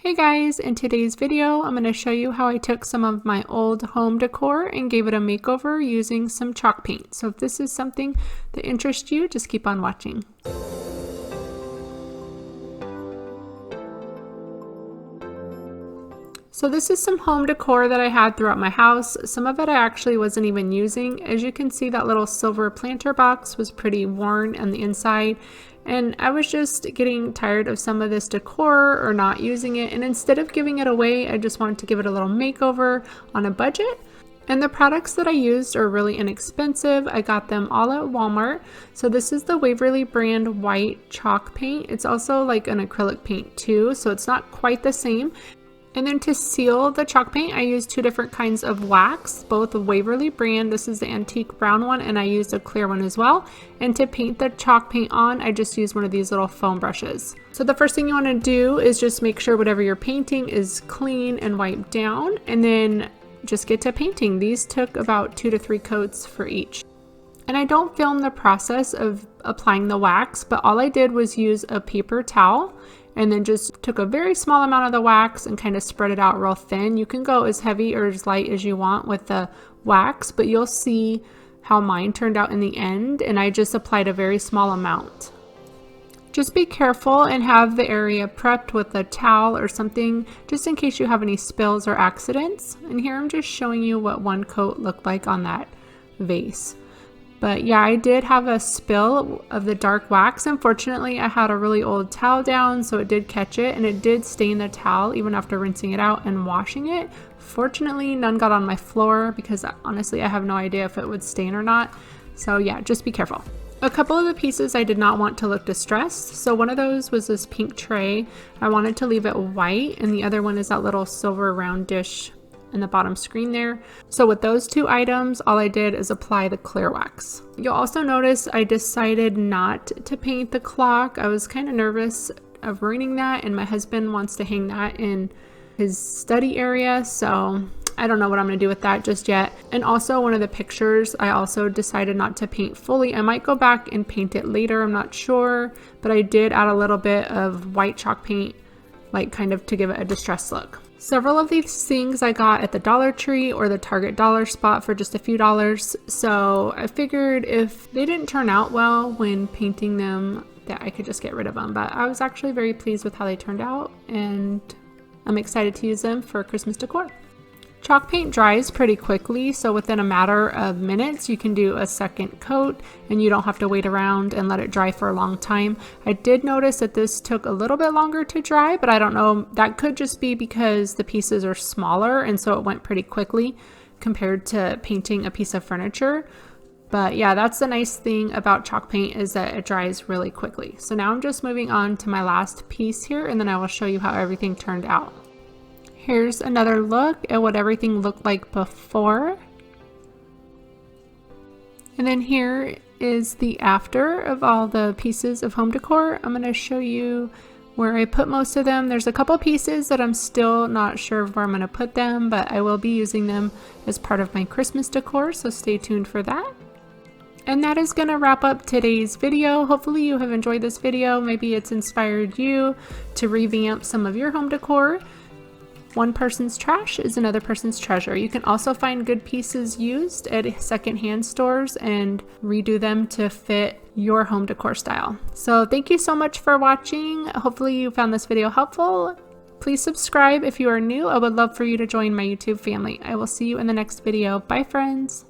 Hey guys, in today's video, I'm going to show you how I took some of my old home decor and gave it a makeover using some chalk paint. So if this is something that interests you, just keep on watching. So this is some home decor that I had throughout my house. Some of it I actually wasn't even using. As you can see, that little silver planter box was pretty worn on the inside. And I was just getting tired of some of this decor or not using it. And instead of giving it away, I just wanted to give it a little makeover on a budget. And the products that I used are really inexpensive. I got them all at Walmart. So this is the Waverly brand white chalk paint. It's also like an acrylic paint too, so it's not quite the same. And then to seal the chalk paint, I used two different kinds of wax, both Waverly brand. This is the antique brown one, and I used a clear one as well. And to paint the chalk paint on, I just used one of these little foam brushes. So the first thing you want to do is just make sure whatever you're painting is clean and wiped down, and then just get to painting. These took about 2 to 3 coats for each. And I don't film the process of applying the wax, but all I did was use a paper towel and then just took a very small amount of the wax and kind of spread it out real thin. You can go as heavy or as light as you want with the wax, but you'll see how mine turned out in the end, and I just applied a very small amount. Just be careful and have the area prepped with a towel or something just in case you have any spills or accidents. And here I'm just showing you what one coat looked like on that vase. But yeah, I did have a spill of the dark wax. Unfortunately, I had a really old towel down, so it did catch it, and it did stain the towel even after rinsing it out and washing it. Fortunately, none got on my floor because honestly, I have no idea if it would stain or not. So yeah, just be careful. A couple of the pieces I did not want to look distressed. So one of those was this pink tray. I wanted to leave it white, and the other one is that little silver round dish in the bottom screen there. So with those two items, all I did is apply the clear wax. You'll also notice I decided not to paint the clock. I was kind of nervous of ruining that, and my husband wants to hang that in his study area, so I don't know what I'm going to do with that just yet. And also one of the pictures, I also decided not to paint fully. I might go back and paint it later, I'm not sure, but I did add a little bit of white chalk paint, like kind of to give it a distressed look. Several of these things I got at the Dollar Tree or the Target dollar spot for just a few dollars, so I figured if they didn't turn out well when painting them that I could just get rid of them. But I was actually very pleased with how they turned out, and I'm excited to use them for Christmas decor. Chalk paint dries pretty quickly, so within a matter of minutes you can do a second coat and you don't have to wait around and let it dry for a long time. I did notice that this took a little bit longer to dry, but I don't know, that could just be because the pieces are smaller and so it went pretty quickly compared to painting a piece of furniture. But yeah, that's the nice thing about chalk paint, is that it dries really quickly. So now I'm just moving on to my last piece here, and then I will show you how everything turned out. Here's another look at what everything looked like before. And then here is the after of all the pieces of home decor. I'm going to show you where I put most of them. There's a couple pieces that I'm still not sure where I'm going to put them, but I will be using them as part of my Christmas decor, so stay tuned for that. And that is going to wrap up today's video. Hopefully you have enjoyed this video. Maybe it's inspired you to revamp some of your home decor. One person's trash is another person's treasure. You can also find good pieces used at secondhand stores and redo them to fit your home decor style. So thank you so much for watching. Hopefully you found this video helpful. Please subscribe if you are new. I would love for you to join my YouTube family. I will see you in the next video. Bye friends.